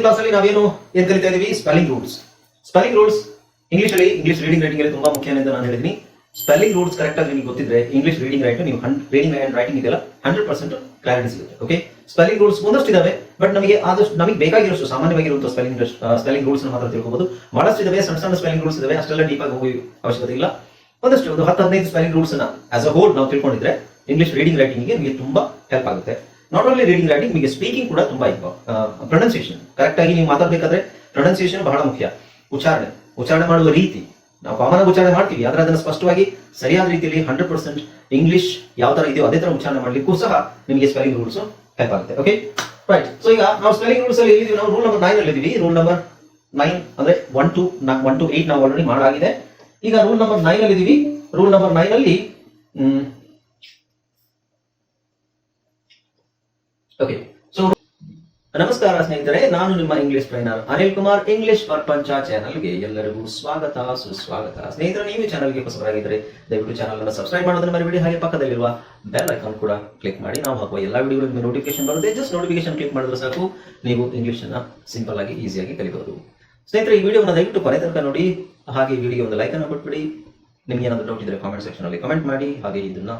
Class ಅಲ್ಲಿ ನಾವೇನು ಏನ್ ಕಲಿತಾ ಇದೀವಿ? Spelling rules. Spelling rules English reading writing ಅಲ್ಲಿ ತುಂಬಾ ಮುಖ್ಯ ಅಂತ ನಾನು ಹೇಳಿದೀನಿ. ಸ್ಪೆಲ್ಲಿಂಗ್ ರೂಲ್ಸ್ ಕರೆಕ್ಟ್ ಆಗಿ ನಿಮಗೆ ಗೊತ್ತಿದ್ರೆ ಇಂಗ್ಲಿಷ್ ರೀಡಿಂಗ್ ರೈಟ್ ನೀವು ರೀಡಿಂಗ್ ಅಂಡ್ ರೈಟಿಂಗ್ ಇದೆಲ್ಲ 100% ಕ್ಲಾರಿಟಿ ಸಿಗುತ್ತೆ. ಓಕೆ, ಸ್ಪೆಲ್ಲಿಂಗ್ ರೂಲ್ಸ್ ಒಂದಷ್ಟು ಇದಾವೆ, ಬಟ್ ನಮಗೆ ಬೇಕಾಗಿರೋಷ್ಟು ಸಾಮಾನ್ಯವಾಗಿರುವಂತಹ ಸ್ಪೆಲ್ಲಿಂಗ್ ರೂಲ್ಸ್ ಮಾತ್ರ ತಿಳ್ಕೋಬಹುದು. ಬಹಳಷ್ಟು ಇದಾವೆ, ಸಣ್ಣ ಸ್ಪೆಲ್ಲಿಂಗ್ ರೂಲ್ಸ್ ಇದಾವೆ, ಅಷ್ಟೆಲ್ಲ ಡೀಪ್ ಆಗಿ ಹೋಗಿ ಅವಶ್ಯಕತೆ ಇಲ್ಲ. ಒಂದು 10-15 ಸ್ಪೆಲ್ಲಿಂಗ್ ರೂಲ್ಸ್ ಅನ್ನ ಆಸ್ ಅ ಹೋಲ್ ನಾವು ತಿಳ್ಕೊಂಡಿದ್ರೆ ಇಂಗ್ಲಿಷ್ ರೀಡಿಂಗ್ ರೈಟಿಂಗ್ ಗೆ ನಿಮಗೆ ತುಂಬಾ ಹೆಲ್ಪ್ ಆಗುತ್ತೆ. ನಾಟ್ ಓನ್ಲಿ ರೀಡಿಂಗ್ ರೈಟಿಂಗ್, ನಿಮಗೆ ಸ್ಪೀಕಿಂಗ್ ಕೂಡ ತುಂಬಾ ಪ್ರೊನೌನ್ಸಿಯೇಷನ್ ಕರೆಕ್ಟ್ ಆಗಿ ನೀವು ಮಾತಾಡಬೇಕಾದ್ರೆ ಪ್ರೊನೌನ್ಸಿಯೇಷನ್ ಬಹಳ ಮುಖ್ಯ. ಉಚ್ಚಾರಣೆ ಮಾಡುವ ರೀತಿ ನಾವು ಕಾಮನ್ ಆಗಿ ಉಚ್ಚಾರಣೆ ಮಾಡ್ತೀವಿ, ಆದ್ರೆ ಅದನ್ನ ಸ್ಪಷ್ಟವಾಗಿ ಸರಿಯಾದ ರೀತಿಯಲ್ಲಿ 100% ಇಂಗ್ಲಿಷ್ ಯಾವ ತರ ಇದೆಯೋ ಅದೇ ತರ ಉಚ್ಚಾರಣೆ ಮಾಡ್ಲಿಕ್ಕೂ ಸಹ ನಿಮಗೆ ಸ್ಪೆಲ್ಲಿಂಗ್ ರೂಲ್ಸ್ ಹೆಲ್ಪ್ ಆಗುತ್ತೆ. Okay, right. ಸೊ ಈಗ ನಾವು ಸ್ಪೆಲ್ಲಿಂಗ್ ರೂಲ್ಸ್ ಅಲ್ಲಿ ಇದ್ದೀವಿ, ನಾವು ರೂಲ್ ನಂಬರ್ 9 ಅಲ್ಲಿ ಇದ್ದೀವಿ. ರೂಲ್ ನಂಬರ್ 9 ಅಂದ್ರೆ 1 to 8 ನಾವು ಆಲ್ರೆಡಿ ಮಾಡಾಗಿದೆ. ಈಗ ರೂಲ್ ನಂಬರ್ 9 ಅಲ್ಲಿ ಇದ್ದೀವಿ. ರೂಲ್ ನಂಬರ್ 9 ಅಲ್ಲಿ ಓಕೆ. ಸೊ ನಮಸ್ಕಾರ ಸ್ನೇಹಿತರೆ, ನಾನು ನಿಮ್ಮ English trainer Anil Kumar. English ಪ್ರಪಂಚ ಚಾನಲ್ಗೆ ಎಲ್ಲರಿಗೂ ಸ್ವಾಗತ, ಸುಸ್ವಾಗತ. ಸ್ನೇಹಿತರೆ, ನೀವು ಚಾನಲ್ಗೆ ಹೊಸಬರಾಗಿದ್ದರೆ ದಯವಿಟ್ಟು ಚಾನಲ್ ಅನ್ನು ಸಬ್ಸ್ಕ್ರೈಬ್ ಮಾಡೋದನ್ನ ಮರಿಬೇಡಿ. ಹಾಗೆ ಪಕ್ಕದಲ್ಲಿರುವ ಬೆಲ್ ಐಕಾನ್ ಕೂಡ ಕ್ಲಿಕ್ ಮಾಡಿ. ನಾವು ಹಾಕುವ ಎಲ್ಲಾ ವಿಡಿಯೋಗಳು ನಿಮಗೆ ನೋಟಿಫಿಕೇಶನ್ ಬರುತ್ತೆ. ಜಸ್ಟ್ ನೋಟಿಫಿಕೇಶನ್ ಕ್ಲಿಕ್ ಮಾಡಿದ್ರೆ ಸಾಕು, ನೀವು ಇಂಗ್ಲಿಷ್ ಅನ್ನ ಸಿಂಪಲ್ ಆಗಿ ಈಸಿಯಾಗಿ ಕಲಿಬಹುದು. ಸ್ನೇಹಿತರೆ, ಈ ವಿಡಿಯೋನ ದಯವಿಟ್ಟು ಕೊನೆ ತನಕ ನೋಡಿ. ಹಾಗೆ ಈ ವಿಡಿಯೋ ಒಂದು ಲೈಕ್ ಅನ್ನು ಕೊಟ್ಬಿಡಿ. ನಿಮ್ಗೆ ಏನಾದರೂ ಡೌಟ್ ಇದ್ರೆ ಕಾಮೆಂಟ್ ಸೆಕ್ಷನ್ ಅಲ್ಲಿ ಕಮೆಂಟ್ ಮಾಡಿ. ಹಾಗೆ ಇದನ್ನ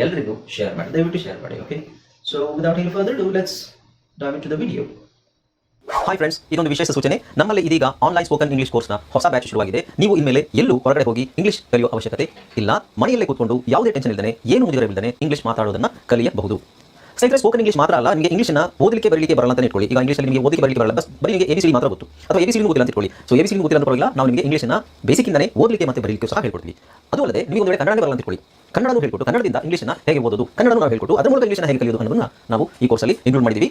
ಎಲ್ಲರಿಗೂ ಶೇರ್ ಮಾಡಿ, ದಯವಿಟ್ಟು ಶೇರ್ ಮಾಡಿ. Okay, so without any further do let's dive into the video. Hi friends, ಇದೊಂದು ವಿಶೇಷ ಸೂಚನೆ. ನಮ್ಮಲ್ಲಿ ಇದೀಗ ಆನ್ಲೈನ್ ಸ್ಪೋಕನ್ ಇಂಗ್ಲಿಷ್ ಕೋರ್ಸ್ನ ಹೊಸ ಬ್ಯಾಚ್ ಶುರುವಾಗಿದೆ. ನೀವು ಇನ್ಮೇಲೆ ಎಲ್ಲೂ ಹೊರಗಡೆ ಹೋಗಿ ಇಂಗ್ಲಿಷ್ ಕಲಿಯುವ ಅವಶ್ಯಕತೆ ಇಲ್ಲ. ಮನೆಯಲ್ಲೇ ಕೂತ್ಕೊಂಡು ಯಾವುದೇ ಟೆನ್ಷನ್ ಇಲ್ಲದೆ, ಏನು ಮುಗಿದಿರಬಿಲ್ಲದೆ ಇಂಗ್ಲಿಷ್ ಮಾತಾಡೋದನ್ನ ಕಲಿಯಬಹುದು. ಸ್ನೇಹಿತರೆ, ಸ್ಪೋಕನ್ ಇಂಗ್ಲಿಷ್ ಮಾತ್ರ ಅಲ್ಲ, ನಿಮಗೆ ಇಂಗ್ಲಿಷ್ನ ಓದಲಿಕ್ಕೆ ಬರಲಿಕ್ಕೆ ಬರಲ್ಲ ಅಂತ ಇಟ್ಕೊಳ್ಳಿ. ಈಗ ಇಂಗ್ಲಿಷಲ್ಲಿ ನಿಮಗೆ ಓದಲಿಕ್ಕೆ ಬರಲಿಕ್ಕೆ ಬರಲ್ಲ, ಬರೀ ನಿಮಗೆ ABCD ಮಾತ್ರ ಗೊತ್ತು, ಅಥವಾ ABCD ಗೊತ್ತಿಲ್ಲ ಅಂತ ಇಟ್ಕೊಳ್ಳಿ. ಸೊ ABCD ಗೊತ್ತಿಲ್ಲ ಅಂತ ಪರವಾಗಿಲ್ಲ, ನಾವು ನಿಮಗೆ ಇಂಗ್ಲಿಷ್ನ ಬೇಸಿಕ್ ಇಂದನೇ ಓದಲಿಕ್ಕೆ ಮತ್ತೆ ಬರಲಿಕ್ಕೆ ಸಹ ಹೇಳ್ಕೊಡ್ತೀವಿ. ಅದು ಅಲ್ಲದೆ ನೀವು ಒಂದು ವೇಳೆ ಕನ್ನಡ ಬರಲ್ಲ ಅಂತ ಇಟ್ಕೊಳ್ಳಿ, ಕನ್ನಡನೂ ಹೇಳ್ಕೊಟ್ಟು ಕನ್ನಡದಿಂದ ಇಂಗ್ಲಿಷ್ನ ಹೇಗೆ ಓದೋದು, ಕನ್ನಡನೂ ನಾವು ಹೇಳ್ಕೊಟ್ಟು ಅದರ ಮೂಲಕ ಇಂಗ್ಲಿಷ್ನ ಹೇಗೆ ಕಲಿಯೋದು ಅನ್ನೋದನ್ನ ನಾವು ಈ ಕೋರ್ಸಲ್ಲಿ ಇನ್ಕ್ಲೂಡ್ ಮಾಡಿದ್ದೀವಿ.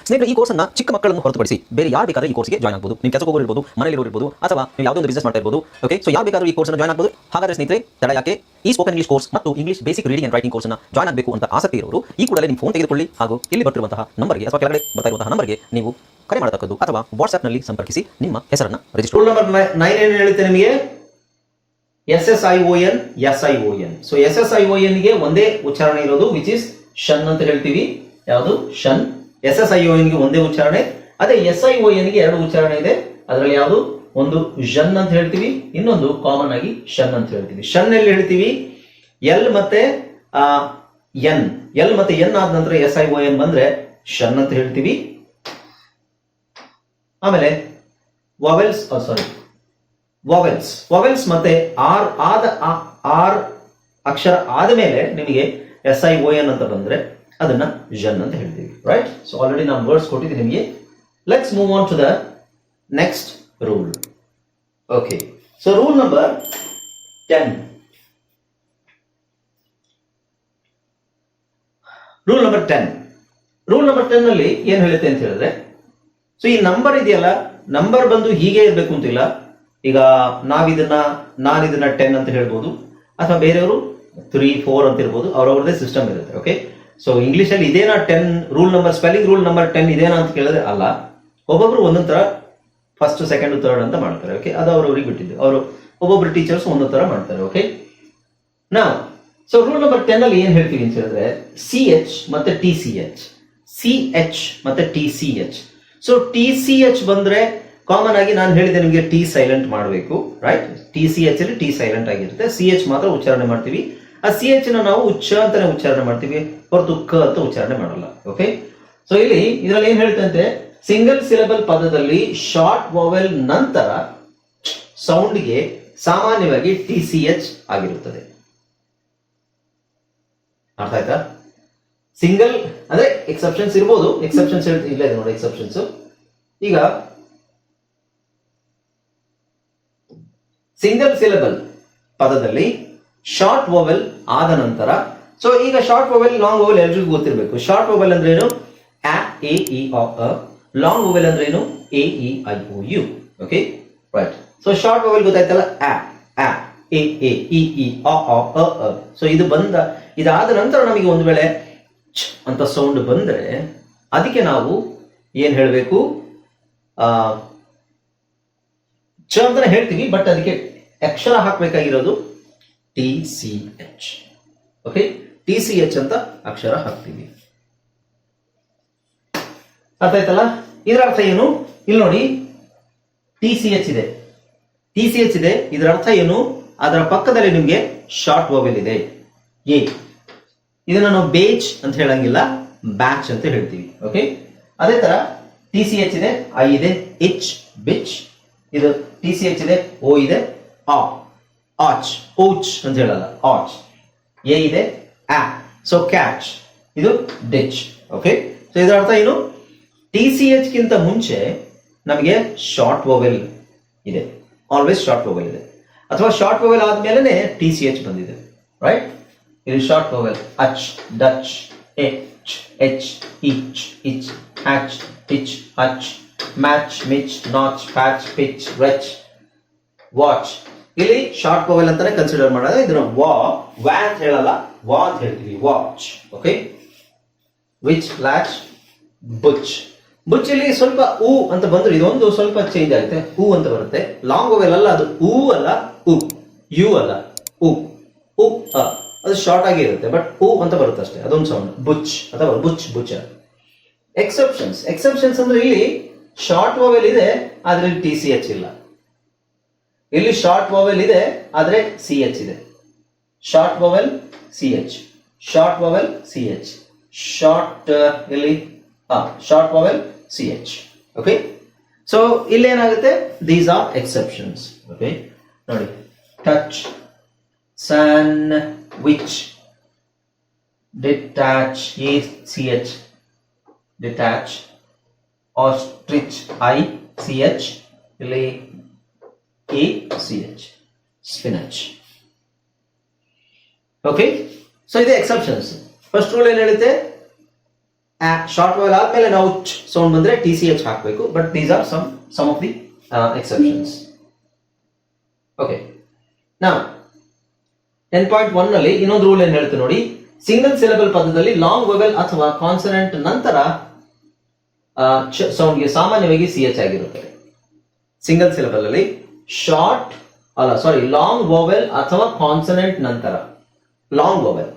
ಸ್ನೇಹಿತರೆ, ಈ ಕೋರ್ಸ್ನ ಚಿಕ್ಕ ಮಕ್ಕಳನ್ನು ಹೊರತುಪಡಿಸಿ ಬೇರೆ ಯಾರು ಬೇಕಾದ್ರೆ ಈ ಕೋರ್ಸ್ಗೆ ಜಾಯ್ನ್ ಆಗಬಹುದು. ನೀವು ಕೆಲಸ ಹೋಗೋರು ಇರ್ಬೋದು, ಮನೆಯಲ್ಲಿ ಇರ್ಬೋದು, ಅಥವಾ ನೀವು ಯಾವುದೋ ಒಂದು ಬಿಸ್ನೆಸ್ ಮಾಡ್ತಾ ಇರ್ಬೋದು. ಓಕೆ, ಸೊ ಯಾರು ಬೇಕಾದ್ರೂ ಈ ಕೋರ್ಸ್ನ ಜಾಯ್ನ್ ಆಗಬಹುದು. ಹಾಗಾದ್ರೆ ಸ್ನೇಹಿತರೆ, ತಡ ಯಾಕೆ? ಈ ಸ್ಪೋಕನ್ ಇಂಗ್ಲಿಷ್ ಕೋರ್ಸ್ ಮತ್ತು English basic reading and writing ಕೋರ್ಸ್ನ ಜಾಯ್ನ್ ಆಗಬೇಕು ಅಂತ ಆಸಕ್ತಿ ಇರೋರು ಈ ಕೂಡಲೇ ನಿಮ್ಮ ಫೋನ್ ತೆಗೆದುಕೊಳ್ಳಿ, ಹಾಗೂ ಇಲ್ಲಿ ಬರ್ತಿರುವಂತಹ ನಂಬರ್ಗೆ ಅಥವಾ ಕೆಳಗಡೆ ಬರ್ತಾ ಇರುವಂತಹ ನಂಬರ್ಗೆ ನೀವು ಕರೆ ಮಾಡತಕ್ಕದ್ದು, ಅಥವಾ ವಾಟ್ಸ್ಆಪ್ ನಲ್ಲಿ ಸಂಪರ್ಕಿಸಿ ನಿಮ್ಮ ಹೆಸರನ್ನ ರಿಜಿಸ್ಟರ್. ರೂಲ್ ನಂಬರ್ 9 ಏನು ಹೇಳುತ್ತೆ ನಿಮಗೆ? SSION, SION. ಸೊ SSION ಗೆ ಒಂದೇ ಉಚ್ಚಾರಣೆ ಇರೋದು, ವಿಚ್ ಇಸ್ ಶನ್ ಅಂತ ಹೇಳ್ತೀವಿ. ಯಾವುದು? ಶನ್. SSION ಗೆ ಒಂದೇ ಉಚ್ಚಾರಣೆ. ಅದೇ SION ಗೆ ಎರಡು ಉಚ್ಚಾರಣೆ ಇದೆ. ಅದರಲ್ಲಿ ಯಾವುದು? ಒಂದು ಜನ್ ಅಂತ ಹೇಳ್ತೀವಿ, ಇನ್ನೊಂದು ಕಾಮನ್ ಆಗಿ ಶನ್ ಅಂತ ಹೇಳ್ತೀವಿ. ಶನ್ ಎಲ್ಲಿ ಹೇಳ್ತೀವಿ? ಎಲ್ ಮತ್ತೆ ಎನ್ ಆದ ನಂತರ SION ಬಂದ್ರೆ ಶನ್ ಅಂತ ಹೇಳ್ತೀವಿ. ಆಮೇಲೆ ವಾವೆಲ್ಸ್ ಮತ್ತೆ ಆರ್ ಅಕ್ಷರ ಆದ ಮೇಲೆ ನಿಮಗೆ SION ಅಂತ ಬಂದ್ರೆ ಅದನ್ನ ಜನ್ ಅಂತ ಹೇಳ್ತೀವಿ. ರೈಟ್? ಸೊ ಆಲ್ರೆಡಿ ನಾನು ವರ್ಡ್ಸ್ ಕೊಟ್ಟಿದ್ದೀನಿ ನಿಮಗೆ. Let's move on to the next rule. Okay, so rule number 10. Rule number 10 ನಲ್ಲಿ ಏನ್ ಹೇಳುತ್ತೆ ಅಂತ ಹೇಳಿದ್ರೆ, ಸೊ ಈ ನಂಬರ್ ಇದೆಯಲ್ಲ, ನಂಬರ್ ಬಂದು ಹೀಗೆ ಇರಬೇಕು ಅಂತಿಲ್ಲ. ಈಗ ನಾನು ಇದನ್ನ 10 ಅಂತ ಹೇಳ್ಬೋದು, ಅಥವಾ ಬೇರೆಯವರು 3, 4 ಅಂತ ಇರ್ಬೋದು. ಅವ್ರವ್ರದೇ ಸಿಸ್ಟಮ್ ಇರುತ್ತೆ. ಓಕೆ, ಸೊ ಇಂಗ್ಲಿಷ್ ಅಲ್ಲಿ ಇದೇನಾ 10 rule number, spelling rule number 10 ಇದೇನಾ ಅಂತ ಕೇಳಿದ್ರೆ ಅಲ್ಲ. ಒಬ್ಬೊಬ್ರು ಒಂದೊಂದ್ ತರ ಫಸ್ಟ್, ಸೆಕೆಂಡ್, ಥರ್ಡ್ ಅಂತ ಮಾಡ್ತಾರೆ. ಓಕೆ, ಅದು ಅವ್ರವ್ರಿಗೆ ಬಿಟ್ಟಿದ್ದು. ಅವರು ಒಬ್ಬೊಬ್ರು ಟೀಚರ್ಸ್ ಒಂದೊಂದ್ ತರ ಮಾಡ್ತಾರೆ. ಓಕೆ, ನಾವು ಸೊ ರೂಲ್ ನಂಬರ್ 10 ಅಲ್ಲಿ ಏನ್ ಹೇಳ್ತೀವಿ ಅಂತ ಹೇಳಿದ್ರೆ, CH ಮತ್ತೆ TCH. ಸೊ TCH ಬಂದ್ರೆ ಕಾಮನ್ ಆಗಿ ನಾನು ಹೇಳಿದೆ ನಿಮಗೆ ಟಿ ಸೈಲೆಂಟ್ ಮಾಡಬೇಕು. ರೈಟ್? TCH ಅಲ್ಲಿ ಟಿ ಸೈಲೆಂಟ್ ಆಗಿರುತ್ತೆ, CH ಮಾತ್ರ ಉಚ್ಚಾರಣೆ ಮಾಡ್ತೀವಿ. ಆ CH ನ ನಾವು ಅಂತಾನೆ ಉಚ್ಚಾರಣೆ ಮಾಡ್ತೀವಿ, ಹೊರತು ಕ ಅಂತ ಉಚ್ಚಾರಣೆ ಮಾಡಲ್ಲ. ಓಕೆ, ಸೊ ಇದರಲ್ಲಿ ಏನ್ ಹೇಳ್ತಂತೆ, ಸಿಂಗಲ್ ಸಿಲೆಬಲ್ ಪದದಲ್ಲಿ ಶಾರ್ಟ್ ವೊವೆಲ್ ನಂತರ ಸೌಂಡ್ಗೆ ಸಾಮಾನ್ಯವಾಗಿ TCH ಆಗಿರುತ್ತದೆ. ಅರ್ಥ ಆಯ್ತಾ? ಸಿಂಗಲ್ ಅಂದ್ರೆ ಎಕ್ಸೆಪ್ಷನ್ಸ್ ಇರ್ಬೋದು, ಎಕ್ಸೆಪ್ಷನ್ಸ್ ಇಲ್ಲ ಇದೆ ನೋಡಿ, ಎಕ್ಸೆಪ್ಷನ್ಸ್. ಈಗ ಸಿಂಗಲ್ ಸಿಲೆಬಲ್ ಪದದಲ್ಲಿ ಶಾರ್ಟ್ ವೊವೆಲ್ ಆದ ನಂತರ, ಸೊ ಈಗ ಶಾರ್ಟ್ ವೊವೆಲ್, ಲಾಂಗ್ ವೊವೆಲ್ ಎಲ್ರಿಗೂ ಗೊತ್ತಿರಬೇಕು. ಶಾರ್ಟ್ ವೊವೆಲ್ ಅಂದ್ರೆ ಏನು? A, E, I, O, U. Long vowel ಅಂದ್ರೆ ಏನು? A, E, I, O, U. Okay, right. So short vowel ಗೊತ್ತಾಯ್ತಲ್ಲ, A, E, I, O, U. So ಇದಾದ ನಂತರ ನಮಗೆ ಒಂದು ವೇಳೆ ಚ್ ಅಂತ ಸೌಂಡ್ ಬಂದ್ರೆ ಅದಕ್ಕೆ ನಾವು ಏನ್ ಹೇಳ್ಬೇಕು? ಚ ಅಂತಾನೆ ಹೇಳ್ತೀವಿ, ಬಟ್ ಅದಕ್ಕೆ ಅಕ್ಷರ ಹಾಕ್ಬೇಕಾಗಿರೋದು TCH. ಓಕೆ, TCH ಅಂತ ಅಕ್ಷರ ಹಾಕ್ತೀವಿ. ಅರ್ಥ ಆಯ್ತಲ್ಲ? ಇದರ ಅರ್ಥ ಏನು? ಇಲ್ಲಿ ನೋಡಿ ಟಿ ಸಿ ಎಚ್ ಇದೆ, ಟಿ ಸಿ ಎಚ್ ಇದೆ. ಇದರ ಅರ್ಥ ಏನು? ಅದರ ಪಕ್ಕದಲ್ಲಿ ನಿಮಗೆ ಶಾರ್ಟ್ ವೋವೆಲ್ ಇದೆ ಎ. ಇದನ್ನ ನಾವು ಬೇಚ್ ಅಂತ ಹೇಳಂಗಿಲ್ಲ, ಬ್ಯಾಚ್ ಅಂತ ಹೇಳ್ತೀವಿ. ಓಕೆ, ಅದೇ ತರ ಟಿ ಸಿ ಎಚ್ ಇದೆ, ಐ ಇದೆ, ಇಚ್ ಬಿಚ್. ಇದು ಟಿ ಸಿ ಎಚ್ ಇದೆ, ಓ ಇದೆ, ಆ ಆಚ್, ಓಚ್ ಅಂತ ಹೇಳಲ್ಲ, ಆಚ್. ಎ ಇದೆ, ಆ, ಸೊ ಕ್ಯಾಚ್. ಇದು ಡಿಚ್. ಓಕೆ, ಸೊ ಇದರ ಅರ್ಥ ಏನು? ಟಿ ಸಿ ಎಚ್ ಗಿಂತ ಮುಂಚೆ ನಮಗೆ ಶಾರ್ಟ್ ವೋವೆಲ್ ಇದೆ, ಆಲ್ವೇಸ್ ಶಾರ್ಟ್ ವೋವೆಲ್ ಇದೆ. ಅಥವಾ ಶಾರ್ಟ್ ವೋವೆಲ್ ಆದ್ಮೇಲೆ ಟಿ ಸಿ ಎಚ್ ಬಂದಿದೆ, ರೈಟ್? ಇದು short vowel ach, Dutch, etch, etch, itch, itch, hatch, titch, hutch, match, Mitch, notch, patch, pitch, wretch, watch. ಇಲ್ಲಿ ಶಾರ್ಟ್ ವೋವೆಲ್ ಅಂತಾನೆ consider ಮಾಡೋದು. ಇದನ್ನ ವ್ಯಾ ಅಂತ ಹೇಳಲ್ಲ, ವಾ ಅಂತ ಹೇಳ್ತೀವಿ, watch. Okay, which, latch, Butch. Butch ಇಲ್ಲಿ ಸ್ವಲ್ಪ ಊ ಅಂತ ಬಂದ್ರೆ ಇದೊಂದು ಸ್ವಲ್ಪ ಚೇಂಜ್ ಆಗುತ್ತೆ, ಊ ಅಂತ ಬರುತ್ತೆ. ಲಾಂಗ್ ವೋವೆಲ್ ಅಲ್ಲ, ಅದು ಊ ಅಲ್ಲ, ಉ, ಯು ಅಲ್ಲ, ಉ, ಉ, ಅದು ಶಾರ್ಟ್ ಆಗಿ ಇರುತ್ತೆ, ಬಟ್ ಊ ಅಂತ ಬರುತ್ತೆ ಅಷ್ಟೇ, ಅದೊಂದು ಸೌಂಡ್. ಬುಚ್ ಅಥವಾ ಬುಚ್, ಬುಚ್. ಎಕ್ಸೆಪ್ಷನ್ಸ್, ಎಕ್ಸೆಪ್ಷನ್ಸ್ ಅಂದ್ರೆ ಇಲ್ಲಿ ಶಾರ್ಟ್ ವೋವೆಲ್ ಇದೆ ಆದ್ರೆ ಟಿ ಸಿ ಎಚ್ ಇಲ್ಲ. ಇಲ್ಲಿ ಶಾರ್ಟ್ ವೋವೆಲ್ ಇದೆ ಆದ್ರೆ ಸಿ ಎಚ್ ಇದೆ. Short vowel C H, short vowel C H, short ಇಲ್ಲಿ short vowel C H. Okay, so ಇಲ್ಲಿ ಏನಾಗುತ್ತೆ? These are exceptions. ಓಕೆ, ನೋಡಿ, touch, sandwich, detach, A C H, detach, ostrich, I C H, ಇಲ್ಲಿ A C H, spinach. Okay, so ಇದು exceptions. First rule ಏನ್ ಹೇಳುತ್ತೆ? Short vowel ಆದ್ಮೇಲೆ ನಾವು sound ಬಂದ್ರೆ ಟಿ ಸಿ ಎಚ್ ಹಾಕಬೇಕು. But these are some of the exceptions. Okay, ನಾವು 10.1 ನಲ್ಲಿ ಇನ್ನೊಂದು ರೂಲ್ ಏನ್ ಹೇಳುತ್ತೆ ನೋಡಿ. ಸಿಂಗಲ್ ಸಿಲೆಬಲ್ ಪದದಲ್ಲಿ ಲಾಂಗ್ ವೋವೆಲ್ ಅಥವಾ ಕಾನ್ಸನೆಂಟ್ ನಂತರ ಸೌಂಡ್ಗೆ ಸಾಮಾನ್ಯವಾಗಿ ಸಿ ಎಚ್ ಆಗಿರುತ್ತದೆ. ಸಿಂಗಲ್ ಸಿಲೆಬಲ್ ಅಲ್ಲಿ ಲಾಂಗ್ ವೋವೆಲ್ ಅಥವಾ ಕಾನ್ಸನೆಂಟ್ ನಂತರ ಲಾಂಗ್ ವೋವೆಲ್.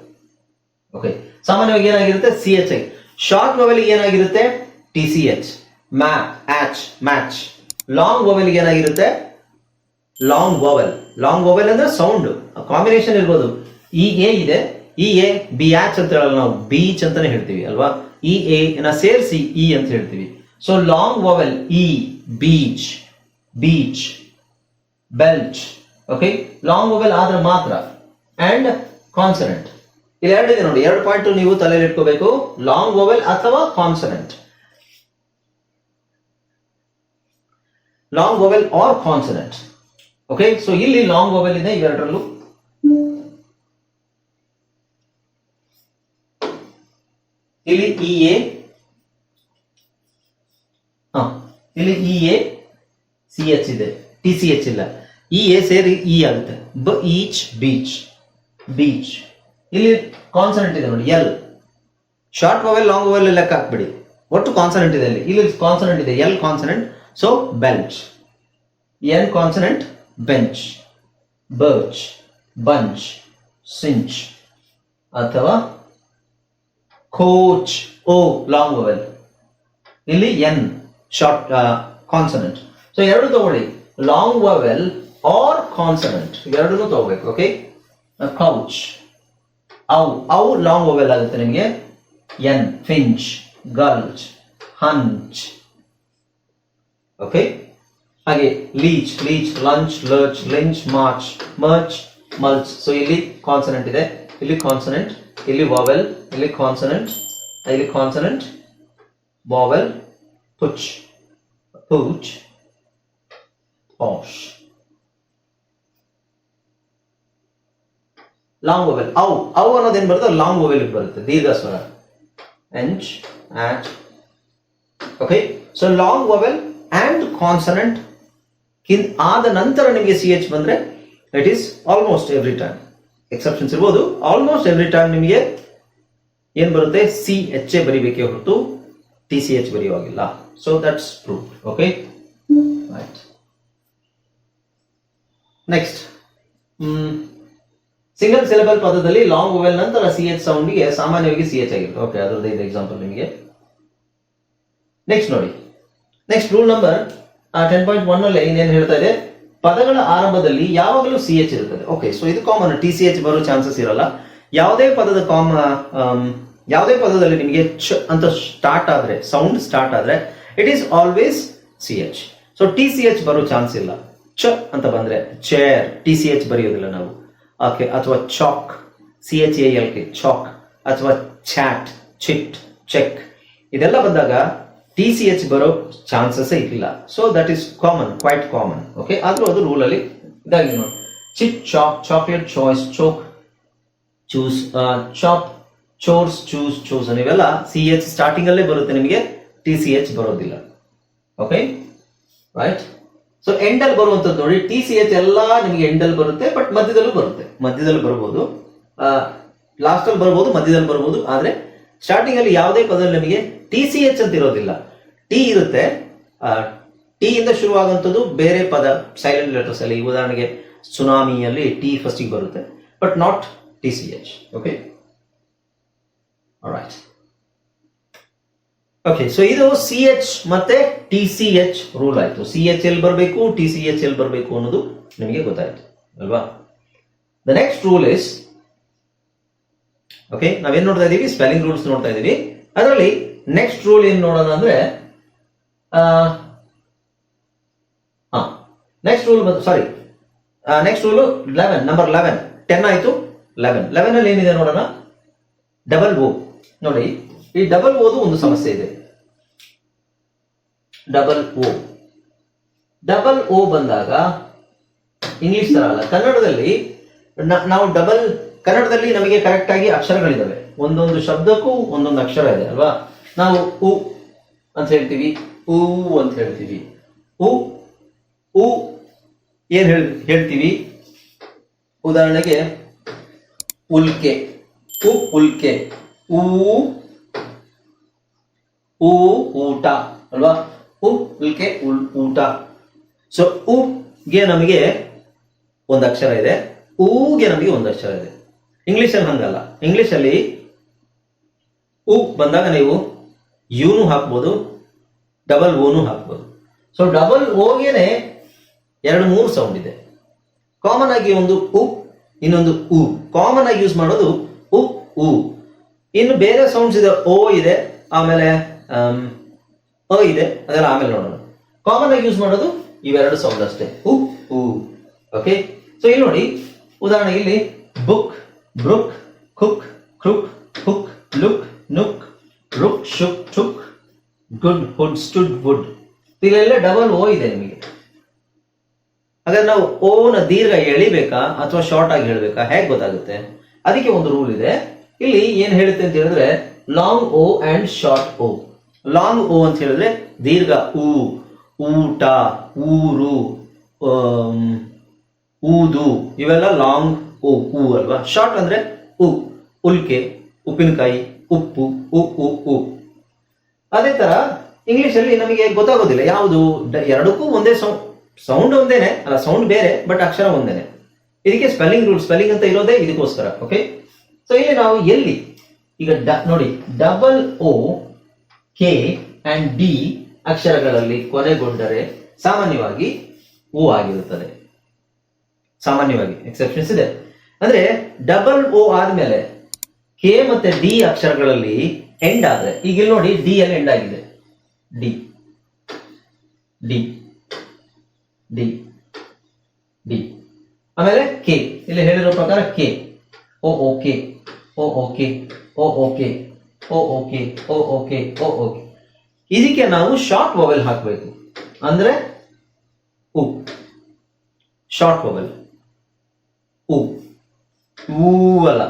ಓಕೆ, ಸಾಮಾನ್ಯವಾಗಿ ಏನಾಗಿರುತ್ತೆ? ಸಿ ಎಚ್ ಆಗಿ. ಶಾರ್ಟ್ ವೋವೆಲ್ ಏನಾಗಿರುತ್ತೆ? T C H, match, match. Long vowel ಏನಾಗಿರುತ್ತೆ? Long vowel. ಲಾಂಗ್ ವೋವೆಲ್ ಅಂದ್ರೆ ಸೌಂಡ್ ಕಾಂಬಿನೇಷನ್ ಇರ್ಬೋದು. ಇ ಎ ಇದೆ, ಇ ಎ ಬಿ ಆಚ್ ಅಂತ ಹೇಳಲ್ಲ, ನಾವು ಬೀಚ್ ಅಂತಾನೆ ಹೇಳ್ತೀವಿ ಅಲ್ವಾ? ಇ ಎ ಸೇರಿಸಿ ಇ ಅಂತ ಹೇಳ್ತೀವಿ. So long vowel E, beach, beach, belch. Okay, long vowel ಆದ್ರೆ ಮಾತ್ರ. ಅಂಡ್ ಕಾನ್ಸನೆಂಟ್ ಇಲ್ಲಿ ಎರಡಿದೆ ನೋಡಿ, 2 ಪಾಯಿಂಟ್ ನೀವು ತಲೆಯಲ್ಲಿ ಇಟ್ಕೋಬೇಕು. ಲಾಂಗ್ ವೋವೆಲ್ ಅಥವಾ consonant, long vowel or consonant. Okay, so ಇಲ್ಲಿ ಲಾಂಗ್ ವೋವೆಲ್ ಇದೆ ಇವೆರಡರಲ್ಲೂ. ಇಲ್ಲಿ ಇ ಎ, ಇಲ್ಲಿ ಇ ಎ ಸಿ ಎಚ್ ಇದೆ, ಟಿ ಸಿ ಎಚ್ ಇಲ್ಲ. ಇ ಎ ಸೇರಿ ಇ ಆಗುತ್ತೆ, ಈಚ್, ಬೀಚ್, ಬೀಚ್. ಇಲ್ಲಿ ಕಾನ್ಸನೆಂಟ್ ಇದೆ ನೋಡಿ, L. Short vowel long vowel ಲೆಕ್ಕ ಹಾಕ್ಬಿಡಿ, ಒಟ್ಟು ಕಾನ್ಸನೆಂಟ್ ಇದೆ ಇಲ್ಲಿ ಕಾನ್ಸನೆಂಟ್ ಇದೆ, L consonant. So belch, N consonant, bench, birch, bunch, cinch ಅಥವಾ ಕೋಚ್. ಓ ಲಾಂಗ್ ವೋವೆಲ್, ಇಲ್ಲಿ ಎನ್ ಶಾರ್ಟ್ ಕಾನ್ಸನೆಂಟ್. ಸೊ ಎರಡು ತಗೊಳ್ಳಿ, ಲಾಂಗ್ ವೋವೆಲ್ ಆರ್ ಕಾನ್ಸನೆಂಟ್, ಎರಡನ್ನೂ ತಗೋಬೇಕು. ಓಕೆ, ಕೌಚ್, ಔ ಲಾಂಗ್ ವೋವೆಲ್ ಆಗುತ್ತೆ ನಿಮಗೆ. N, finch, gulch, hunch. Okay, ಹಾಗೆ leech, lunch, lurch, lynch, march, merch, mulch. So ಇಲ್ಲಿ ಕಾನ್ಸನೆಂಟ್ ಇದೆ, ಇಲ್ಲಿ ಕಾನ್ಸನೆಂಟ್, ಇಲ್ಲಿ ವಾವೆಲ್, ಇಲ್ಲಿ ಕಾನ್ಸನೆಂಟ್, ಇಲ್ಲಿ consonant, vowel, putsch, pooch, posh. Long vowel ಔ ಅನ್ನೋದೇನ್ ಬರುತ್ತೆ? ಲಾಂಗ್ ವೋವೆಲ್ ಬರುತ್ತೆ, ದೀರ್ಘ ಸ್ವರ. ಎಂಚ್, ಆಚ್. Okay, so long vowel and consonant ಆದ ನಂತರ ನಿಮಗೆ ಸಿ ಎಚ್ ಬಂದ್ರೆ it is almost every time. Exceptions ಇರ್ಬೋದು, ಆಲ್ಮೋಸ್ಟ್ ಎವ್ರಿ ಟೈಮ್ ನಿಮಗೆ ಏನ್ ಬರುತ್ತೆ? ಸಿ ಎಚ್ ಎ ಬರಿಬೇಕೇ ಹೊರತು ಟಿ ಸಿ ಎಚ್ ಬರೆಯುವಾಗಿಲ್ಲ. So that's proved. Okay, right. Next, single syllable ಪದದಲ್ಲಿ ಲಾಂಗ್ ವೋವೆಲ್ ನಂತರ ಸಿ ಎಚ್ ಸೌಂಡ್ಗೆ ಸಾಮಾನ್ಯವಾಗಿ ಸಿ ಎಚ್ ಆಗಿರುತ್ತೆ. ಓಕೆ, ಅದರದ್ದು ಇದು ಎಕ್ಸಾಂಪಲ್ ನಿಮಗೆ. ನೆಕ್ಸ್ಟ್ ನೋಡಿ, ನೆಕ್ಸ್ಟ್ ರೂಲ್ ನಂಬರ್ 10.1 ನಲ್ಲಿ ಇನ್ನೇನು ಹೇಳ್ತಾ ಇದೆ, ಪದಗಳ ಆರಂಭದಲ್ಲಿ ಯಾವಾಗಲೂ ಸಿ ಎಚ್ ಇರುತ್ತದೆ. ಓಕೆ, ಸೊ ಇದು ಕಾಮನ್, ಟಿ ಸಿ ಎಚ್ ಬರೋ ಚಾನ್ಸಸ್ ಇರಲ್ಲ. ಯಾವುದೇ ಪದದಲ್ಲಿ ನಿಮಗೆ ಚ ಅಂತ ಸ್ಟಾರ್ಟ್ ಆದ್ರೆ, ಸೌಂಡ್ ಸ್ಟಾರ್ಟ್ ಆದ್ರೆ it is always C H. So T C H ಬರೋ ಚಾನ್ಸ್ ಇಲ್ಲ. ಚ ಅಂತ ಬಂದ್ರೆ ಚೇರ್, ಟಿ ಸಿ ಎಚ್ ಬರೆಯೋದಿಲ್ಲ ನಾವು. ಓಕೆ, ಅಥವಾ chalk, C H A L K, chalk, ಅಥವಾ ಚಾಟ್, ಚಿಟ್, ಚೆಕ್, ಇದೆಲ್ಲ ಬಂದಾಗ ಟಿ ಸಿ ಎಚ್ ಬರೋ ಚಾನ್ಸಸ್ ಇಲ್ಲ. So that is common, quite common. Okay, ಆದ್ರೂ ಅದು ರೂಲ್ ಅಲ್ಲಿ ಇದಾಗಿ ನೋಡಿ. Chit, chalk, chocolate, choice, choke, choose, chop, chores, choose, choose, ಇವೆಲ್ಲ ಸಿ ಎಚ್ ಸ್ಟಾರ್ಟಿಂಗ್ ಅಲ್ಲೇ ಬರುತ್ತೆ, ನಿಮಗೆ ಟಿ ಸಿ ಎಚ್ ಬರೋದಿಲ್ಲ. Okay, right. ಸೊ ಎಂಡ್ ಅಲ್ಲಿ ಬರುವಂತದ್ದು ನೋಡಿ, ಟಿ ಸಿ ಎಚ್ ಎಲ್ಲ ನಿಮಗೆ ಎಂಡ್ ಅಲ್ಲಿ ಬರುತ್ತೆ, ಬಟ್ ಮಧ್ಯದಲ್ಲೂ ಬರುತ್ತೆ, ಮಧ್ಯದಲ್ಲಿ ಬರಬಹುದು, ಲಾಸ್ಟ್ ಅಲ್ಲಿ ಬರಬಹುದು, ಮಧ್ಯದಲ್ಲಿ ಬರಬಹುದು. ಆದ್ರೆ ಸ್ಟಾರ್ಟಿಂಗ್ ಅಲ್ಲಿ ಯಾವುದೇ ಪದದಲ್ಲಿ ನಿಮಗೆ ಟಿ ಸಿ ಎಚ್ ಅಂತ ಇರೋದಿಲ್ಲ. ಟಿ ಇರುತ್ತೆ, ಟಿ ಇಂದ ಶುರುವಾಗುವಂಥದ್ದು ಬೇರೆ ಪದ ಸೈಲೆಂಟ್ ಲೆಟರ್ಸ್ ಅಲ್ಲಿ, ಉದಾಹರಣೆಗೆ ಸುನಾಮಿಯಲ್ಲಿ ಟಿ ಫಸ್ಟಿಗೆ ಬರುತ್ತೆ, but not T C H. Okay, right. Okay, so ಇದು ಸಿ ಎಚ್ ಮತ್ತೆ ಟಿ ಸಿ ಎಚ್ ರೂಲ್ ಆಯ್ತು. ಸಿ ಎಚ್ ಎಲ್ ಬರಬೇಕು, ಟಿ ಸಿ ಎಚ್ ಎಲ್ ಬರಬೇಕು ಅನ್ನೋದು ನಿಮಗೆ ಗೊತ್ತಾಯ್ತು ಅಲ್ವಾ. The next rule is, okay, ನಾವೇನ್ ನೋಡ್ತಾ ಇದೀವಿ, ಸ್ಪೆಲ್ಲಿಂಗ್ ರೂಲ್ಸ್ ನೋಡ್ತಾ ಇದೀವಿ. ಅದರಲ್ಲಿ ನೆಕ್ಸ್ಟ್ ರೂಲ್ ಏನ್ ನೋಡೋಣ ಅಂದ್ರೆ, ನೆಕ್ಸ್ಟ್ ರೂಲ್ 11, ನಂಬರ್ 11, 10 ಆಯ್ತು. 11 ಅಲ್ಲಿ ಏನಿದೆ ನೋಡೋಣ, ಡಬಲ್ ಓ. ನೋಡಿ, ಈ ಡಬಲ್ ಓದು ಒಂದು ಸಮಸ್ಯೆ ಇದೆ. ಡಬಲ್ ಓ ಬಂದಾಗ ಇಂಗ್ಲಿಷ್ ತರ ಅಲ್ಲ, ಕನ್ನಡದಲ್ಲಿ ನಾವು ಕನ್ನಡದಲ್ಲಿ ನಮಗೆ ಕರೆಕ್ಟ್ ಆಗಿ ಅಕ್ಷರಗಳಿದಾವೆ, ಒಂದೊಂದು ಶಬ್ದಕ್ಕೂ ಒಂದೊಂದು ಅಕ್ಷರ ಇದೆ ಅಲ್ವಾ. ನಾವು ಉ ಅಂತ ಹೇಳ್ತೀವಿ, ಊ ಅಂತ ಹೇಳ್ತೀವಿ. ಉ ಏನ್ ಹೇಳ್ತೀವಿ, ಉದಾಹರಣೆಗೆ ಉಲ್ಕೆ, ಉಲ್ಕೆ, ಊಟ ಅಲ್ವಾ. ಉಲ್ಕೆ, ಊಟ. ಸೊ ಉಗೆ ನಮಗೆ ಒಂದು ಅಕ್ಷರ ಇದೆ, ಊಗೆ ನಮಗೆ ಒಂದು ಅಕ್ಷರ ಇದೆ. ಇಂಗ್ಲಿಷ್ ಅಲ್ಲಿ ಹಂಗಲ್ಲ. ಇಂಗ್ಲಿಷ್ ಅಲ್ಲಿ ಉ ಬಂದಾಗ ನೀವು ಯುನು ಹಾಕ್ಬೋದು, ಡಬಲ್ ಓನು ಹಾಕ್ಬೋದು. ಸೊ ಡಬಲ್ ಓಗೆನೆ 2-3 ಸೌಂಡ್ ಇದೆ. ಕಾಮನ್ ಆಗಿ ಒಂದು ಉ, ಇನ್ನೊಂದು ಉ, ಕಾಮನ್ ಆಗಿ ಯೂಸ್ ಮಾಡೋದು ಉ, ಉ. ಇನ್ನು ಬೇರೆ ಸೌಂಡ್ಸ್ ಇದೆ, ಓ ಇದೆ, ಆಮೇಲೆ ಅ ಇದೆ, ಅದೆಲ್ಲ ಆಮೇಲೆ ನೋಡೋಣ. ಕಾಮನ್ ಆಗಿ ಯೂಸ್ ಮಾಡೋದು ಇವೆರಡು ಸೌಂಡ್ ಅಷ್ಟೇ, ಉ, ಉ. ಓಕೆ, ಸೊ ಇಲ್ಲಿ ನೋಡಿ, ಉದಾಹರಣೆಗೆ ಇಲ್ಲಿ book, brook, cook, crook, hook, look, nook, rook, shook, took, good, hood, stood, wood. ಇಲ್ಲೆಲ್ಲ ಡಬಲ್ ಓ ಇದೆ ನಿಮಗೆ. ಹಾಗಾದ್ರೆ ನಾವು ಓನ ದೀರ್ಘ ಎಳಿಬೇಕಾ ಅಥವಾ ಶಾರ್ಟ್ ಆಗಿ ಹೇಳ್ಬೇಕಾ, ಹೇಗೆ ಗೊತ್ತಾಗುತ್ತೆ? ಅದಕ್ಕೆ ಒಂದು ರೂಲ್ ಇದೆ. ಇಲ್ಲಿ ಏನ್ ಹೇಳುತ್ತೆ ಅಂತ ಹೇಳಿದ್ರೆ, long O and short O. Long O ಅಂತ ಹೇಳಿದ್ರೆ ದೀರ್ಘ ಊ, ಊಟ, ಊರು, ಊದು, ಇವೆಲ್ಲ ಲಾಂಗ್ ಓ, ಊ ಅಲ್ವಾ. ಶಾರ್ಟ್ ಅಂದ್ರೆ ಉ, ಉಲ್ಕೆ, ಉಪ್ಪಿನಕಾಯಿ, ಉಪ್ಪು, ಉ, ಉ, ಉ. ಅದೇ ತರ ಇಂಗ್ಲಿಷ್ ಅಲ್ಲಿ ನಮಗೆ ಗೊತ್ತಾಗೋದಿಲ್ಲ ಯಾವುದು, ಎರಡಕ್ಕೂ ಒಂದೇ ಸೌಂಡ್ ಒಂದೇನೆ ಅಲ್ಲ, ಸೌಂಡ್ ಬೇರೆ ಬಟ್ ಅಕ್ಷರ ಒಂದೇನೆ. ಇದಕ್ಕೆ ಸ್ಪೆಲ್ಲಿಂಗ್ ರೂಲ್, ಸ್ಪೆಲ್ಲಿಂಗ್ ಅಂತ ಇರೋದೇ ಇದಕ್ಕೋಸ್ಕರ. ಓಕೆ, ಸೊ ಇಲ್ಲಿ ನಾವು ಎಲ್ಲಿ ಈಗ ನೋಡಿ, double O, K and D ಅಕ್ಷರಗಳಲ್ಲಿ ಕೊನೆಗೊಂಡರೆ ಸಾಮಾನ್ಯವಾಗಿ ಓ ಆಗಿರುತ್ತದೆ. ಸಾಮಾನ್ಯವಾಗಿ ಎಕ್ಸೆಪ್ಷನ್ಸ್ ಇದೆ. ಅಂದ್ರೆ ಡಬಲ್ ಓ ಆದ್ಮೇಲೆ ಕೆ ಮತ್ತೆ ಡಿ ಅಕ್ಷರಗಳಲ್ಲಿ ಎಂಡ್ ಆದ್ರೆ, ಈಗ ಇಲ್ಲಿ ನೋಡಿ ಡಿ ಅಲ್ಲಿ ಎಂಡ್ ಆಗಿದೆ, ಡಿ, ಡಿ, ಡಿ, ಡಿ. ಆಮೇಲೆ ಕೆ, ಇಲ್ಲಿ ಹೇಳಿರೋ ಪ್ರಕಾರ ಕೆ, ಓ ಓಕೆ, ಓ ಓಕೆ, ಓ ಓಕೆ, ಓ ಓಕೆ, ಓ ಓಕೆ, ಓ ಓಕೆ. ಇದಕ್ಕೆ ನಾವು ಶಾರ್ಟ್ ವೊವೆಲ್ ಹಾಕಬೇಕು. ಅಂದ್ರೆ ಉ, ಶಾರ್ಟ್ ವೊವೆಲ್, ಉ, ಊ ಅಲ್ಲ.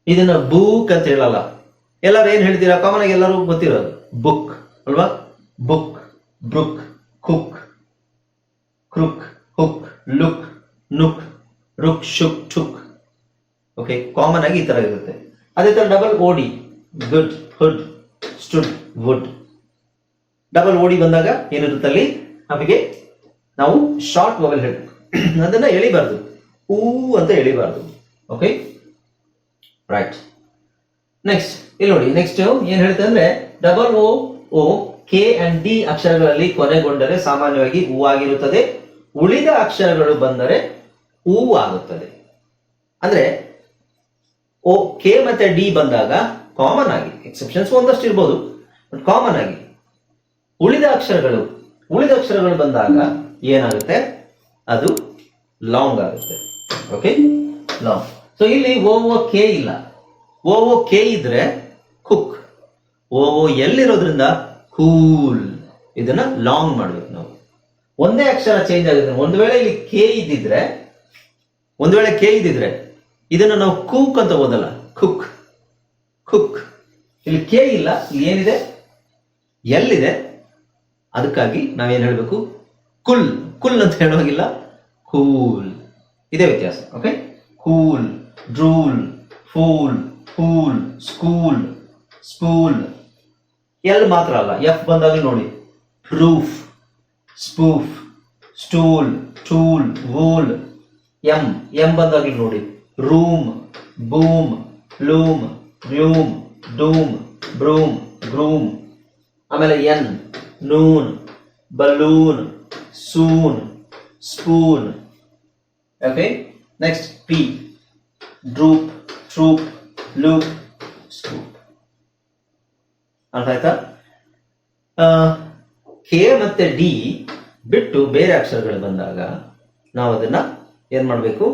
ಇದನ್ನ ಬುಕ್ ಅಂತ ಹೇಳಲ್ಲ. ಎಲ್ಲರೂ ಏನ್ ಹೇಳ್ತೀರಾ, ಕಾಮನ್ ಆಗಿ ಎಲ್ಲರೂ ಗೊತ್ತಿರೋದು ಬುಕ್ ಅಲ್ವಾ. Book, brook, cook, crook, hook, look, nook, rook, shook, took. Okay, common ಆಗಿ ಈ ತರ ಇರುತ್ತೆ. ಅದೇ ತರ double O D, good, hood, stood, wood. Double O D ಬಂದಾಗ ಏನಿರುತ್ತೆ ಅಲ್ಲಿ, ನಮಗೆ ನಾವು ಶಾರ್ಟ್ ವೊವೆಲ್ ಹೇಳಬೇಕು, ಅದನ್ನ ಎಳಿಬಾರ್ದು, ಊ ಅಂತ ಎಳಿಬಾರ್ದು. Okay, right. ನೆಕ್ಸ್ಟ್ ಇಲ್ಲಿ ನೋಡಿ, ನೆಕ್ಸ್ಟ್ ಏನ್ ಹೇಳ್ತೆ ಅಂದ್ರೆ, double O O K and D ಅಕ್ಷರಗಳಲ್ಲಿ ಕೊನೆಗೊಂಡರೆ ಸಾಮಾನ್ಯವಾಗಿ ಹೂ ಆಗಿರುತ್ತದೆ. ಉಳಿದ ಅಕ್ಷರಗಳು ಬಂದರೆ ಹೂ ಆಗುತ್ತದೆ. ಅಂದ್ರೆ ಓ ಕೆ ಮತ್ತೆ ಡಿ ಬಂದಾಗ ಕಾಮನ್ ಆಗಿ, ಎಕ್ಸೆಪ್ಷನ್ಸ್ ಒಂದಷ್ಟು ಇರ್ಬೋದು, ಬಟ್ ಕಾಮನ್ ಆಗಿ ಉಳಿದ ಅಕ್ಷರಗಳು ಬಂದಾಗ ಏನಾಗುತ್ತೆ, ಅದು ಲಾಂಗ್ ಆಗುತ್ತೆ. Okay, long. ಸೊ ಇಲ್ಲಿ ಓ ಕೆ ಇಲ್ಲ. ಓ ಕೆ ಇದ್ರೆ ಕುಕ್, ಓ ಎಲ್ಲಿರೋದ್ರಿಂದ ಕೂಲ್. ಇದನ್ನ ಲಾಂಗ್ ಮಾಡ್ಬೇಕು ನಾವು. ಒಂದೇ ಅಕ್ಷರ ಚೇಂಜ್ ಆಗುತ್ತೆ. ಒಂದು ವೇಳೆ ಇಲ್ಲಿ ಕೆ ಇದ್ದಿದ್ರೆ ಇದನ್ನ ನಾವು ಕೂಕ್ ಅಂತ ಓದಲ್ಲ, ಕುಕ್ ಕುಕ್. ಇಲ್ಲಿ ಕೆ ಇಲ್ಲ, ಇಲ್ಲಿ ಏನಿದೆ, ಎಲ್ಲಿದೆ. ಅದಕ್ಕಾಗಿ ನಾವೇನ್ ಹೇಳ್ಬೇಕು, ಕುಲ್. ಕುಲ್ ಅಂತ ಹೇಳೋಗಿಲ್ಲ, ಕೂಲ್. ಇದೇ ವ್ಯತ್ಯಾಸ. Okay, cool, drool, fool, cool, school, spool. L ಮಾತ್ರ ಅಲ್ಲ, ಎಫ್ ಬಂದಾಗ ನೋಡಿ, proof, spoof, stool, tool, wool. M ಬಂದಾಗ ನೋಡಿ, room, boom, loom, rheum, doom, broom, groom. ಆಮೇಲೆ N, noon, balloon, soon, spoon. Okay, next P, droop, troop, loop, scoop. ಅರ್ಥ ಆಯ್ತಾ? K ಮತ್ತೆ ಡಿ ಬಿಟ್ಟು ಬೇರೆ ಅಕ್ಷರಗಳು ಬಂದಾಗ ನಾವು ಅದನ್ನ ಏನ್ ಮಾಡಬೇಕು,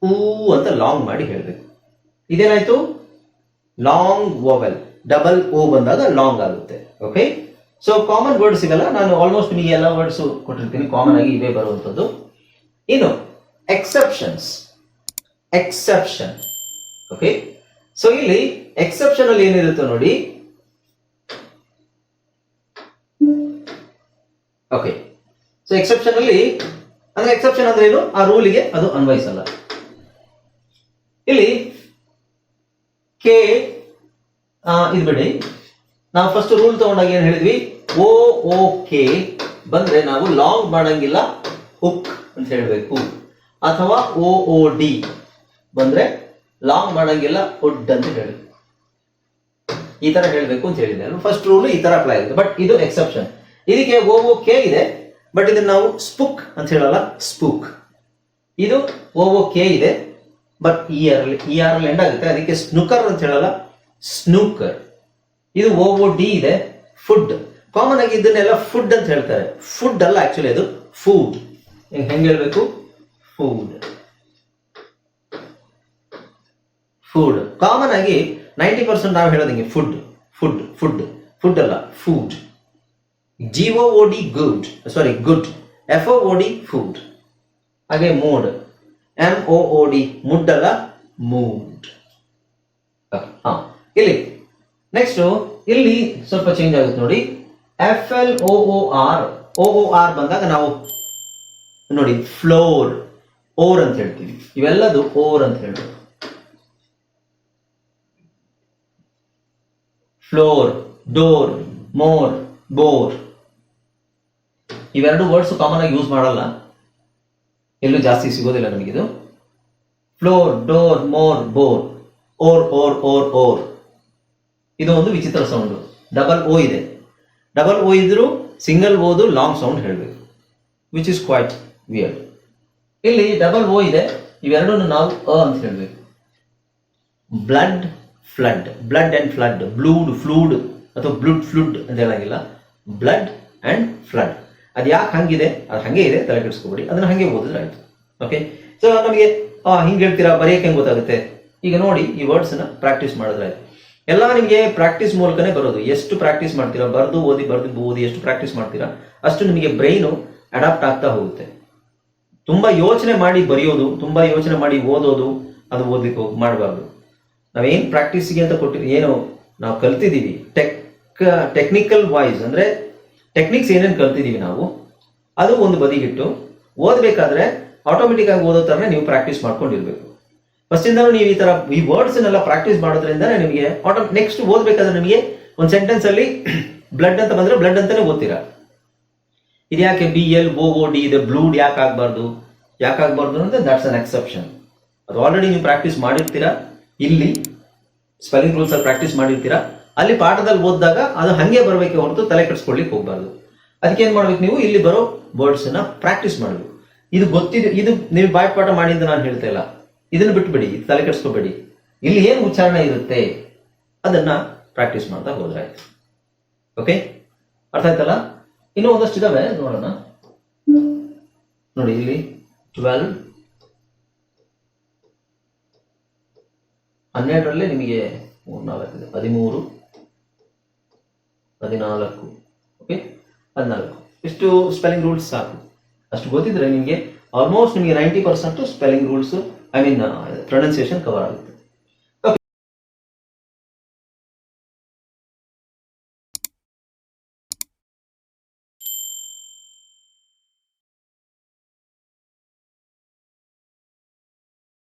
ಊ ಅಂತ ಲಾಂಗ್ ಮಾಡಿ ಹೇಳ್ಬೇಕು. ಇದೇನಾಯ್ತು, ಲಾಂಗ್ ವೋವೆಲ್. ಡಬಲ್ ಓ ಬಂದಾಗ ಲಾಂಗ್ ಆಗುತ್ತೆ. ಓಕೆ, ಸೊ ಕಾಮನ್ ವರ್ಡ್ಸ್ ಇವೆಲ್ಲ. ನಾನು ಆಲ್ಮೋಸ್ಟ್ ನಿಮಗೆ ಎಲ್ಲ ವರ್ಡ್ಸ್ ಕೊಟ್ಟಿರ್ತೀನಿ, ಕಾಮನ್ ಆಗಿ ಇವೇ ಬರುವಂಥದ್ದು. ಇನ್ನು ಎಕ್ಸೆಪ್ಷನ್. ಓಕೆ, ಸೊ ಇಲ್ಲಿ ಎಕ್ಸೆಪ್ಷನ್ ಅಲ್ಲಿ ಏನಿರುತ್ತೆ ನೋಡಿ. ಓಕೆ, ಸೊ ಎಕ್ಸೆಪ್ಷನ್ ಅಲ್ಲಿ ಅಂದ್ರೆ ಎಕ್ಸೆಪ್ಷನ್ ಅಂದ್ರೆ ಏನು, ಆ ರೂಲಿಗೆ ಅದು ಅನ್ವಯಿಸಲ್ಲ. ಇಲ್ಲಿ ಕೆ ಇದು ಬಿಡಿ, ನಾವು ಫಸ್ಟ್ ರೂಲ್ ತಗೊಂಡಾಗ ಏನ್ ಹೇಳಿದ್ವಿ, ಓ ಕೆ ಬಂದ್ರೆ ನಾವು ಲಾಂಗ್ ಮಾಡಂಗಿಲ್ಲ, ಹುಕ್ ಅಂತ ಹೇಳ್ಬೇಕು. ಅಥವಾ ಓ ಡಿ ಬಂದ್ರೆ ಲಾಂಗ್ ಮಾಡಂಗಿಲ್ಲ, ಹುಡ್ ಅಂತ ಹೇಳಿ ಈ ತರ ಹೇಳ್ಬೇಕು ಅಂತ ಹೇಳಿದೆ. ಫಸ್ಟ್ ರೂಲ್ ಈ ತರ ಅಪ್ಲೈ ಆಗುತ್ತೆ. ಬಟ್ ಇದು ಎಕ್ಸೆಪ್ಷನ್. ಇದಕ್ಕೆ ಓ ಕೆ ಇದೆ, ಬಟ್ ಇದನ್ನ ನಾವು ಸ್ಪುಕ್ ಅಂತ ಹೇಳಲ್ಲ, ಸ್ಪೂಕ್. ಇದು ಓ ಕೆ ಇದೆ, ಬಟ್ ಇ ಆರ್ ಅಲ್ಲಿ ಎಂಡ್ ಆಗುತ್ತೆ, ಅದಕ್ಕೆ ಸ್ನೂಕರ್ ಅಂತ ಹೇಳಲ್ಲ, ಸ್ನೂಕರ್. ಇದು ಓ ಡಿ ಇದೆ, ಫುಡ್. ಕಾಮನ್ ಆಗಿ ಇದನ್ನೆಲ್ಲ ಫುಡ್ ಅಂತ ಹೇಳ್ತಾರೆ, ಫುಡ್ ಅಲ್ಲ ಆಕ್ಚುಲಿ ಅದು ಫುಡ್. ಹೆಂಗ್ ಹೇಳ್ಬೇಕು, ಫುಡ್. ಫುಡ್ ಕಾಮನ್ ಆಗಿ 90% ನಾವು ಹೇಳೋದಂಗೆ ಫುಡ್ ಫುಡ್ ಫುಡ್ ಫುಡ್ ಅಲ್ಲ, ಫುಡ್. GOOD ಗುಡ್, ಸಾರಿ ಗುಡ್. FOOD food. ಹಾಗೆ ಮೂಡ್, MOOD ಮುಡ್ ಅಲ್ಲ, ಮೂಡ್. ಇಲ್ಲಿ ನೆಕ್ಸ್ಟ್ ಇಲ್ಲಿ ಸ್ವಲ್ಪ ಚೇಂಜ್ ಆಗುತ್ತೆ ನೋಡಿ. FLOOR ಬಂದಾಗ ನಾವು ನೋಡಿ ಫ್ಲೋರ್, ಓರ್ ಅಂತ ಹೇಳ್ತೀವಿ. ಇವೆಲ್ಲದು ಓರ್ ಅಂತ ಹೇಳ್ತೀವಿ. Floor, door, more, bore. ಇವೆರಡು ವರ್ಡ್ಸ್ ಕಾಮನ್ ಆಗಿ ಯೂಸ್ ಮಾಡಲ್ಲ, ಎಲ್ಲೂ ಜಾಸ್ತಿ ಸಿಗೋದಿಲ್ಲ ನಮಗಿದು. Floor, door, more, bore. Or. ಇದು ಒಂದು ವಿಚಿತ್ರ ಸೌಂಡ್. ಡಬಲ್ ಓ ಇದೆ. ಡಬಲ್ ಓ ಇದ್ರು ಸಿಂಗಲ್ ಓದು ಲಾಂಗ್ ಸೌಂಡ್ ಹೇಳಬೇಕು, ವಿಚ್ ಇಸ್ ಕ್ವೈಟ್ ವಿಯರ್ಡ್. ಇಲ್ಲಿ ಡಬಲ್ ಓ ಇದೆ, ಇವೆರಡೂ ನಾವು ಅಂತ ಹೇಳಬೇಕು. Blood, flood, blood and flood, blood, flood ಅಥವಾ ಬ್ಲಡ್ ಫ್ಲುಡ್ ಅಂತ ಹೇಳಂಗಿಲ್ಲ, ಬ್ಲಡ್ ಅಂಡ್ ಫ್ಲಡ್. ಅದು ಯಾಕೆ ಹಂಗಿದೆ, ಅದು ಹಂಗೆ ಇದೆ, ತಲೆ ಕೆಡಿಸ್ಕೊಬೇಡಿ, ಅದನ್ನ ಹಂಗೆ ಓದಿದ್ರೆ ಆಯ್ತು. ಓಕೆ, ಸೊ ನಮಗೆ ಹಿಂಗೆ ಹೇಳ್ತೀರಾ, ಬರೆಯಕ್ಕೆ ಹೆಂಗೆ ಗೊತ್ತಾಗುತ್ತೆ? ಈಗ ನೋಡಿ, ಈ ವರ್ಡ್ಸ್ ನ ಪ್ರಾಕ್ಟೀಸ್ ಮಾಡಿದ್ರೆ ಆಯ್ತು. ಎಲ್ಲ ನಿಮಗೆ ಪ್ರಾಕ್ಟೀಸ್ ಮೂಲಕನೇ ಬರೋದು. ಎಷ್ಟು ಪ್ರಾಕ್ಟೀಸ್ ಮಾಡ್ತೀರಾ, ಬರ್ದು ಓದಿ ಎಷ್ಟು ಪ್ರಾಕ್ಟೀಸ್ ಮಾಡ್ತೀರಾ ಅಷ್ಟು ನಿಮಗೆ ಬ್ರೈನು ಅಡಾಪ್ಟ್ ಆಗ್ತಾ ಹೋಗುತ್ತೆ. ತುಂಬಾ ಯೋಚನೆ ಮಾಡಿ ಬರೆಯೋದು, ತುಂಬಾ ಯೋಚನೆ ಮಾಡಿ ಓದೋದು, ಅದು ಓದಲಿಕ್ಕೆ ಮಾಡಬಾರ್ದು. ನಾವೇನ್ ಪ್ರಾಕ್ಟೀಸಿಗೆ ಅಂತ ಏನು ನಾವು ಕಲ್ತಿದ್ದೀವಿ, ಟೆಕ್ನಿಕಲ್ ವಾಯ್ಸ್ ಅಂದ್ರೆ ಟೆಕ್ನಿಕ್ಸ್ ಏನೇನು ಕಲ್ತಿದ್ದೀವಿ ನಾವು, ಅದು ಒಂದು ಬದಿಗಿಟ್ಟು ಓದಬೇಕಾದ್ರೆ ಆಟೋಮೆಟಿಕ್ ಆಗಿ ಓದೋ ಥರನೇ ನೀವು ಪ್ರಾಕ್ಟೀಸ್ ಮಾಡ್ಕೊಂಡಿರ್ಬೇಕು. ಫಸ್ಟಿಂದನೂ ನೀವು ಈ ತರ ಈ ವರ್ಡ್ಸ್ನೆಲ್ಲ ಪ್ರಾಕ್ಟೀಸ್ ಮಾಡೋದ್ರಿಂದ ನಿಮಗೆ ನೆಕ್ಸ್ಟ್ ಓದಬೇಕಾದ್ರೆ ನಿಮಗೆ ಒಂದು ಸೆಂಟೆನ್ಸ್ ಅಲ್ಲಿ ಬ್ಲಡ್ ಅಂತ ಬಂದ್ರೆ ಬ್ಲಡ್ ಅಂತಾನೆ ಓದ್ತೀರಾ. ಇದ್ಯಾಕೆ BLOOD ಇದೆ, ಬ್ಲೂಡ್ ಯಾಕೆ ಆಗ್ಬಾರ್ದು ಅಂದ್ರೆ ದಟ್ಸ್ ಅನ್ ಎಕ್ಸೆಪ್ಷನ್. ಅದು ಆಲ್ರೆಡಿ ನೀವು ಪ್ರಾಕ್ಟೀಸ್ ಮಾಡಿರ್ತೀರಾ, ಇಲ್ಲಿ ಸ್ಪೆಲ್ಲಿಂಗ್ ರೂಲ್ಸ್ ಅಲ್ಲಿ ಪ್ರಾಕ್ಟೀಸ್ ಮಾಡಿರ್ತೀರಾ, ಅಲ್ಲಿ ಪಾಠದಲ್ಲಿ ಓದಿದಾಗ ಅದು ಹಂಗೆ ಬರಬೇಕೆ ಹೊರತು ತಲೆ ಕೆಡಿಸ್ಕೊಳ್ಳಿಕ್ಕೆ ಹೋಗ್ಬಾರ್ದು. ಅದಕ್ಕೆ ಏನ್ ಮಾಡ್ಬೇಕು, ನೀವು ಇಲ್ಲಿ ಬರೋ ವರ್ಡ್ಸ್ ನ ಪ್ರಾಕ್ಟೀಸ್ ಮಾಡಬೇಕು. ಇದು ಗೊತ್ತಿದೆ, ಇದು ನೀವು ಬಾಯ್ಪಾಠ ಮಾಡಿ ಅಂತ ನಾನು ಹೇಳ್ತಾ ಇಲ್ಲ. ಇದನ್ನ ಬಿಟ್ಬಿಡಿ, ಇದು ತಲೆ ಕೆಡಿಸ್ಕೋಬೇಡಿ. ಇಲ್ಲಿ ಏನು ಉಚ್ಚಾರಣೆ ಇರುತ್ತೆ ಅದನ್ನ ಪ್ರಾಕ್ಟೀಸ್ ಮಾಡ್ತಾ ಹೋದ್ರೆ ಆಯ್ತು. ಓಕೆ, ಅರ್ಥ ಆಯ್ತಲ್ಲ? ಇನ್ನೂ ಒಂದಷ್ಟು ಇದಾವೆ, ನೋಡೋಣ. ನೋಡಿ ಇಲ್ಲಿ 12, 12ರಲ್ಲೇ ನಿಮಗೆ 3-4 ಇದೆ. 13, 14, ಓಕೆ 14. ಇಷ್ಟು ಸ್ಪೆಲ್ಲಿಂಗ್ ರೂಲ್ಸ್ ಸಾಕು. ಅಷ್ಟು ಗೊತ್ತಿದ್ರೆ ನಿಮಗೆ ಆಲ್ಮೋಸ್ಟ್ ನಿಮಗೆ 90% ಸ್ಪೆಲ್ಲಿಂಗ್ ರೂಲ್ಸ್, ಪ್ರೊನೌನ್ಸಿಯೇಷನ್ ಕವರ್ ಆಗುತ್ತೆ.